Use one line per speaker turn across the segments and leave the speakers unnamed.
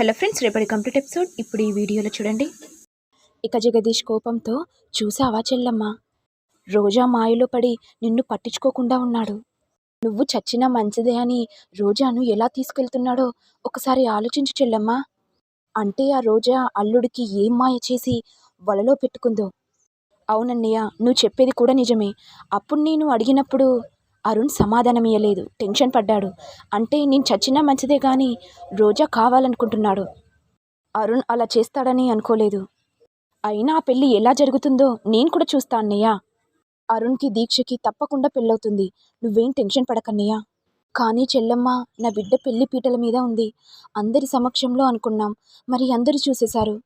Hello friends, రేపటి complete episode ఇప్పుడు ఈ వీడియోలో చూడండి. ఇక జగదీష్ కోపంతో, చూసావా చెల్లమ్మ, రోజా మాయలో పడి నిన్ను పట్టించుకోకుండా ఉన్నాడు. నువ్వు చచ్చినా మంచిదే అని రోజాను ఎలా తీసుకెళ్తున్నాడో ఒకసారి ఆలోచించు చెల్లమ్మ. అంటే ఆ రోజా అల్లుడికి ఏం మాయ చేసి వలలో పెట్టుకుందో. అవునన్నయ్య, నువ్వు చెప్పేది కూడా నిజమే. అప్పుడు నేను అడిగినప్పుడు అరుణ్ సమాధానమియ్యలేదు, టెన్షన్ పడ్డాడు. అంటే నేను చచ్చినా మంచిదే కానీ రోజా కావాలనుకుంటున్నాడు. అరుణ్ అలా చేస్తాడని అనుకోలేదు. అయినా ఆ పెళ్లి ఎలా జరుగుతుందో నేను కూడా చూస్తా అన్నయ్య. అరుణ్కి దీక్షకి తప్పకుండా పెళ్ళవుతుంది. నువ్వేం టెన్షన్ పడకన్నయ్య. కానీ చెల్లమ్మ, నా బిడ్డ పెళ్లి పీటల మీద ఉంది. అందరి సమక్షంలో అనుకున్నాం, మరి అందరూ చూసేశారు.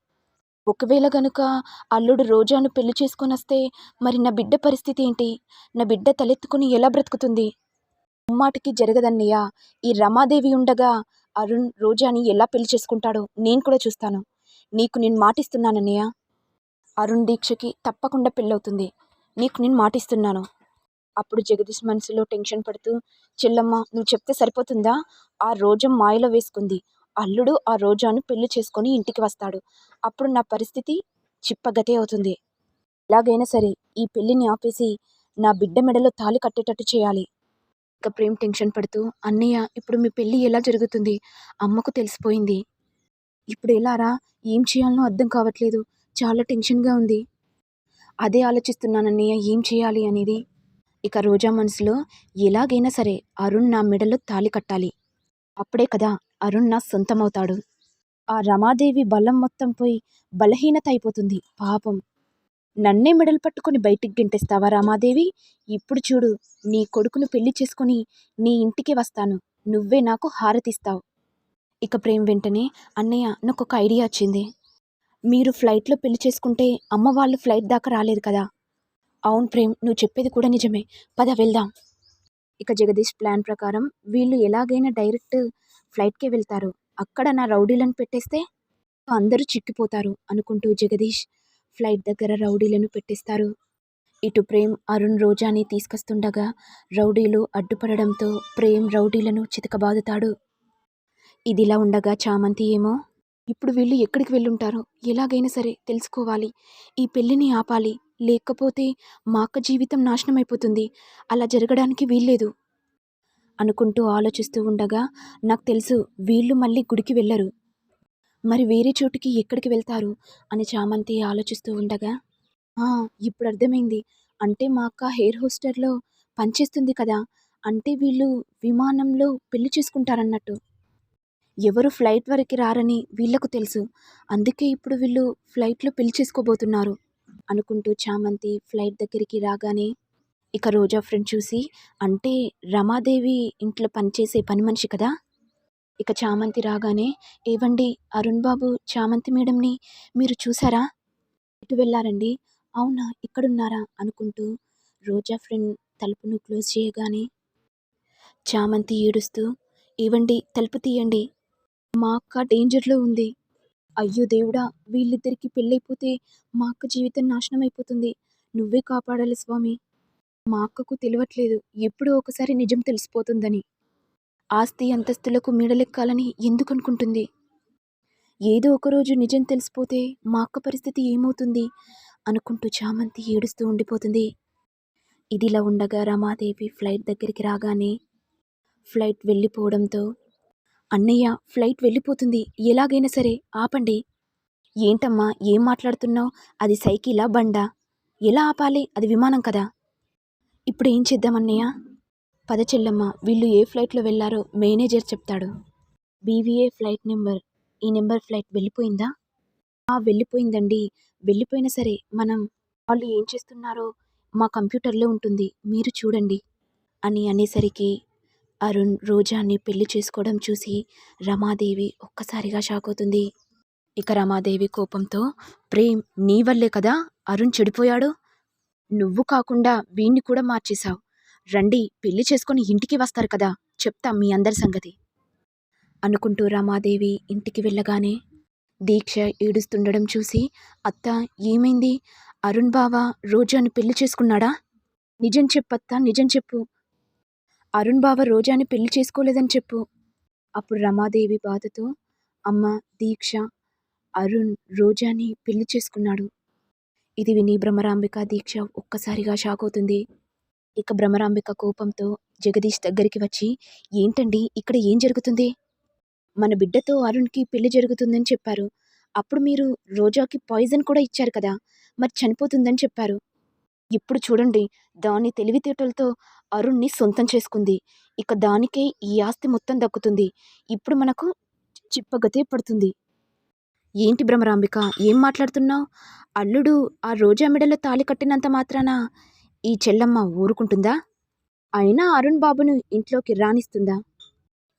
ఒకవేళ గనుక అల్లుడు రోజాను పెళ్లి చేసుకొని వస్తే మరి నా బిడ్డ పరిస్థితి ఏంటి? నా బిడ్డ తలెత్తుకుని ఎలా బ్రతుకుతుంది? ముమ్మాటికి జరగదన్నయ్య. ఈ రమాదేవి ఉండగా అరుణ్ రోజాని ఎలా పెళ్లి చేసుకుంటాడో నేను కూడా చూస్తాను. నీకు నేను మాటిస్తున్నానన్నయ్య. అరుణ్ దీక్షకి తప్పకుండా పెళ్ళవుతుంది. నీకు నేను మాటిస్తున్నాను. అప్పుడు జగదీష్ మనసులో టెన్షన్ పడుతూ, చెల్లమ్మ నువ్వు చెప్తే సరిపోతుందా? ఆ రోజా మాయలో వేసుకుంది. అల్లుడు ఆ రోజాను పెళ్లి చేసుకొని ఇంటికి వస్తాడు. అప్పుడు నా పరిస్థితి చిప్పగతే అవుతుంది. ఎలాగైనా సరే ఈ పెళ్లిని ఆపేసి నా బిడ్డ మెడలో తాళి కట్టేటట్టు చేయాలి. ఇక ప్రేమ్ టెన్షన్ పడుతూ, అన్నయ్య ఇప్పుడు మీ పెళ్ళి ఎలా జరుగుతుంది? అమ్మకు తెలిసిపోయింది. ఇప్పుడు ఎలారా? ఏం చేయాలనో అర్థం కావట్లేదు. చాలా టెన్షన్గా ఉంది. అదే ఆలోచిస్తున్నానన్నయ్య, ఏం చేయాలి అనేది. ఇక రోజా మనసులో, ఎలాగైనా సరే అరుణ్ నా మెడలో తాళి కట్టాలి. అప్పుడే కదా అరుణ్ నా సొంతమవుతాడు. ఆ రమాదేవి బలం మొత్తం పోయి బలహీనత అయిపోతుంది. పాపం నన్నే మెడలు పట్టుకొని బయటికి గెంటేస్తావా రమాదేవి? ఇప్పుడు చూడు, నీ కొడుకును పెళ్లి చేసుకొని నీ ఇంటికి వస్తాను. నువ్వే నాకు హారతిస్తావు. ఇక ప్రేమ్ వెంటనే, అన్నయ్య నాకు ఒక ఐడియా వచ్చింది. మీరు ఫ్లైట్లో పెళ్లి చేసుకుంటే అమ్మ వాళ్ళు ఫ్లైట్ దాకా రాలేదు కదా. అవును ప్రేమ్, నువ్వు చెప్పేది కూడా నిజమే. పద వెళ్దాం. ఇక జగదీష్ ప్లాన్ ప్రకారం వీళ్ళు ఎలాగైనా డైరెక్ట్ ఫ్లైట్కే వెళ్తారు. అక్కడ నా రౌడీలను పెట్టేస్తే అందరూ చిక్కిపోతారు అనుకుంటూ జగదీష్ ఫ్లైట్ దగ్గర రౌడీలను పెట్టేస్తారు. ఇటు ప్రేమ్ అరుణ్ రోజాని తీసుకొస్తుండగా రౌడీలు అడ్డుపడడంతో ప్రేమ్ రౌడీలను చితకబాదుతాడు. ఇదిలా ఉండగా చామంతి ఏమో, ఇప్పుడు వీళ్ళు ఎక్కడికి వెళ్ళుంటారో ఎలాగైనా సరే తెలుసుకోవాలి. ఈ పెళ్లిని ఆపాలి. లేకపోతే మా అక్క జీవితం నాశనం అయిపోతుంది. అలా జరగడానికి వీల్లేదు అనుకుంటూ ఆలోచిస్తూ ఉండగా, నాకు తెలుసు వీళ్ళు మళ్ళీ గుడికి వెళ్ళరు. మరి వేరే చోటుకి ఎక్కడికి వెళ్తారు అని చామంతి ఆలోచిస్తూ ఉండగా, ఇప్పుడు అర్థమైంది. అంటే మా అక్క హెయిర్ హోస్టర్లో పనిచేస్తుంది కదా. అంటే వీళ్ళు విమానంలో పెళ్లి చేసుకుంటారన్నట్టు. ఎవరు ఫ్లైట్ వరకు రారని వీళ్లకు తెలుసు. అందుకే ఇప్పుడు వీళ్ళు ఫ్లైట్లో పెళ్లి చేసుకోబోతున్నారు అనుకుంటూ చామంతి ఫ్లైట్ దగ్గరికి రాగానే ఇక రోజా ఫ్రెండ్ చూసి, అంటే రమాదేవి ఇంట్లో పనిచేసే పని మనిషి కదా. ఇక చామంతి రాగానే, ఏవండి అరుణ్ బాబు చామంతి మేడంని మీరు చూసారా? ఎటు వెళ్ళారండి? అవునా, ఇక్కడున్నారా అనుకుంటూ రోజా ఫ్రెండ్ తలుపును క్లోజ్ చేయగానే చామంతి ఏడుస్తూ, ఏవండి తలుపు తీయండి, మా అక్క డేంజర్లో ఉంది. అయ్యో దేవుడా, వీళ్ళిద్దరికీ పెళ్ళైపోతే మా అక్క జీవితం నాశనం అయిపోతుంది. నువ్వే కాపాడాలి స్వామి. మా అక్కకు తెలియట్లేదు ఎప్పుడో ఒకసారి నిజం తెలిసిపోతుందని. ఆస్తి అంతస్తులకు మీడలెక్కాలని ఎందుకు అనుకుంటుంది? ఏదో ఒకరోజు నిజం తెలిసిపోతే మా అక్క పరిస్థితి ఏమవుతుంది అనుకుంటూ చామంతి ఏడుస్తూ ఉండిపోతుంది. ఇదిలా ఉండగా రమాదేవి ఫ్లైట్ దగ్గరికి రాగానే ఫ్లైట్ వెళ్ళిపోవడంతో, అన్నయ్య ఫ్లైట్ వెళ్ళిపోతుంది, ఎలాగైనా సరే ఆపండి. ఏంటమ్మా ఏం మాట్లాడుతున్నావు? అది సైకిలా బండా? ఎలా ఆపాలి? అది విమానం కదా. ఇప్పుడు ఏం చేద్దామన్నయ్య? పద చెల్లమ్మ, వీళ్ళు ఏ ఫ్లైట్లో వెళ్ళారో మేనేజర్ చెప్తాడు. బీవీఏ ఫ్లైట్ నెంబర్, ఈ నెంబర్ ఫ్లైట్ వెళ్ళిపోయిందా? వెళ్ళిపోయిందండి. వెళ్ళిపోయినా సరే మనం వాళ్ళు ఏం చేస్తున్నారో మా కంప్యూటర్లో ఉంటుంది, మీరు చూడండి అని అనేసరికి అరుణ్ రోజాని పెళ్లి చేసుకోవడం చూసి రమాదేవి ఒక్కసారిగా షాక్ అవుతుంది. ఇక రమాదేవి కోపంతో, ప్రేమ్ నీ వల్లే కదా అరుణ్ చెడిపోయాడు. నువ్వు కాకుండా వీణ్ణి కూడా మార్చేశావు. రండి పెళ్లి చేసుకొని ఇంటికి వస్తారు కదా, చెప్తాం మీ అందరి సంగతి అనుకుంటూ రమాదేవి ఇంటికి వెళ్ళగానే దీక్ష ఏడుస్తుండడం చూసి, అత్త ఏమైంది? అరుణ్ బావ రోజాని పెళ్లి చేసుకున్నాడా? నిజం చెప్పత్తా, నిజం చెప్పు. అరుణ్ బావ రోజాని పెళ్లి చేసుకోలేదని చెప్పు. అప్పుడు రమాదేవి బాధతో, అమ్మ, దీక్ష, అరుణ్ రోజాని పెళ్లి చేసుకున్నాడు. ఇది విని భ్రమరాంబిక, దీక్ష ఒక్కసారిగా షాక్ అవుతుంది. ఇక భ్రమరాంబిక కోపంతో జగదీష్ దగ్గరికి వచ్చి, ఏంటండి ఇక్కడ ఏం జరుగుతుంది? మన బిడ్డతో అరుణ్కి పెళ్లి జరుగుతుందని చెప్పారు. అప్పుడు మీరు రోజాకి పాయిజన్ కూడా ఇచ్చారు కదా, మరి చనిపోతుందని చెప్పారు. ఇప్పుడు చూడండి, దాని తెలివితేటలతో అరుణ్ని సొంతం చేసుకుంది. ఇక దానికే ఈ ఆస్తి మొత్తం దక్కుతుంది. ఇప్పుడు మనకు చిప్పగతే పడుతుంది. ఏంటి భ్రమరాంబిక, ఏం మాట్లాడుతున్నావు? అల్లుడు ఆ రోజా మెడలో తాళి కట్టినంత మాత్రాన ఈ చెల్లమ్మ ఊరుకుంటుందా? అయినా అరుణ్ బాబును ఇంట్లోకి రానిస్తుందా?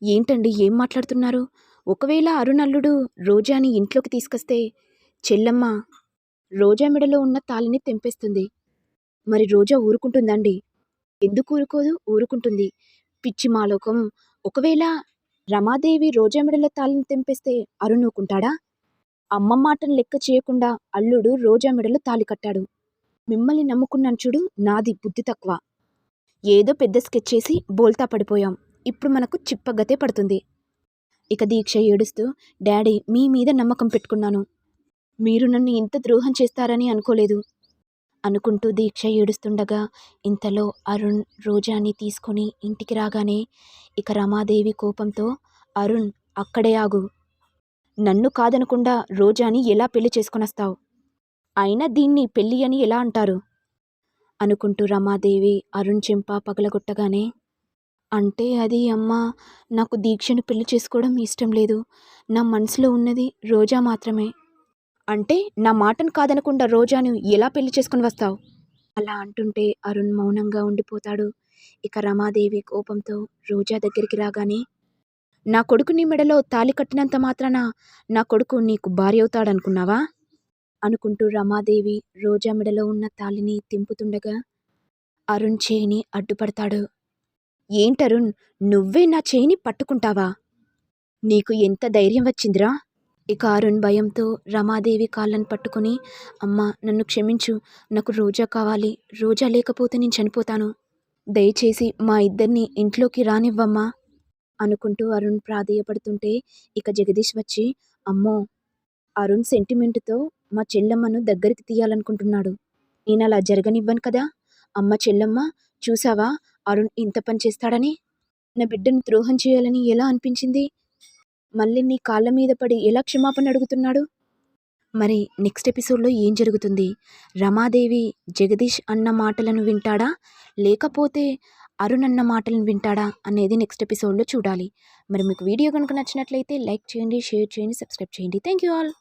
ఏంటండి ఏం మాట్లాడుతున్నారు? ఒకవేళ అరుణ్ అల్లుడు రోజాని ఇంట్లోకి తీసుకొస్తే చెల్లమ్మ రోజా మెడలో ఉన్న తాళిని తెంపేస్తుంది. మరి రోజా ఊరుకుంటుందండి? ఎందుకు ఊరుకోదు? ఊరుకుంటుంది. పిచ్చి మాలోకం. ఒకవేళ రమాదేవి రోజా మెడలో తాళిని తెంపేస్తే అరుణ్ ఊరుకుంటాడా? అమ్మ మాటను లెక్క చేయకుండా అల్లుడు రోజా మెడలో తాళి కట్టాడు. మిమ్మల్ని నమ్ముకున్నాను చూడు, నాది బుద్ధి తక్కువ. ఏదో పెద్ద స్కెచ్ చేసి బోల్తా పడిపోయాం. ఇప్పుడు మనకు చిప్పగతే పడుతుంది. ఇక దీక్ష ఏడుస్తూ, డాడీ మీ మీద నమ్మకం పెట్టుకున్నాను. మీరు నన్ను ఇంత ద్రోహం చేస్తారని అనుకోలేదు అనుకుంటూ దీక్ష ఏడుస్తుండగా ఇంతలో అరుణ్ రోజాని తీసుకొని ఇంటికి రాగానే ఇక రమాదేవి కోపంతో, అరుణ్ అక్కడే ఆగు. నన్ను కాదనకుండా రోజాని ఎలా పెళ్లి చేసుకొనొస్తావు? అయినా దీన్ని పెళ్ళి అని ఎలా అంటారు? అనుకుంటూ రమాదేవి అరుణ్ చెంప పగలగొట్టగానే, అంటే అది అమ్మా, నాకు దీక్షను పెళ్లి చేసుకోవడం ఇష్టం లేదు. నా మనసులో ఉన్నది రోజా మాత్రమే. అంటే నా మాటను కాదనకుండా రోజాను ఎలా పెళ్లి చేసుకుని వస్తావు? అలా అంటుంటే అరుణ్ మౌనంగా ఉండిపోతాడు. ఇక రమాదేవి కోపంతో రోజా దగ్గరికి రాగానే, నా కొడుకు నీ మెడలో తాళి కట్టినంత మాత్రాన నా కొడుకు నీకు భార్య అవుతాడనుకున్నావా? అనుకుంటూ రమాదేవి రోజా మెడలో ఉన్న తాళిని తెంపుతుండగా అరుణ్ చేయిని అడ్డుపడతాడు. ఏంటరుణ్, నువ్వే నా చేయిని పట్టుకుంటావా? నీకు ఎంత ధైర్యం వచ్చిందిరా? ఇక అరుణ్ భయంతో రమాదేవి కాళ్ళను పట్టుకుని, అమ్మా నన్ను క్షమించు, నాకు రోజా కావాలి. రోజా లేకపోతే నేను చనిపోతాను. దయచేసి మా ఇద్దరిని ఇంట్లోకి రానివ్వమ్మా అనుకుంటూ అరుణ్ ప్రాధేయపడుతుంటే ఇక జగదీష్ వచ్చి, అమ్మో, అరుణ్ సెంటిమెంటుతో మా చెల్లమ్మను దగ్గరికి తీయాలనుకుంటున్నాడు. నేను అలా జరగనివ్వను కదా. అమ్మ, చెల్లమ్మ చూసావా అరుణ్ ఇంత పని చేస్తాడని? నా బిడ్డను ద్రోహం చేయాలని ఎలా అనిపించింది? మళ్ళీ నీ కాళ్ళ మీద పడి ఎలా క్షమాపణ అడుగుతున్నాడు? మరి నెక్స్ట్ ఎపిసోడ్లో ఏం జరుగుతుంది? రమాదేవి జగదీష్ అన్న మాటలను వింటాడా, లేకపోతే అరుణ్ అన్న మాటలను వింటాడా అనేది నెక్స్ట్ ఎపిసోడ్లో చూడాలి. మరి మీకు వీడియో కనుక నచ్చినట్లయితే లైక్ చేయండి, షేర్ చేయండి, సబ్స్క్రైబ్ చేయండి. Thank you all.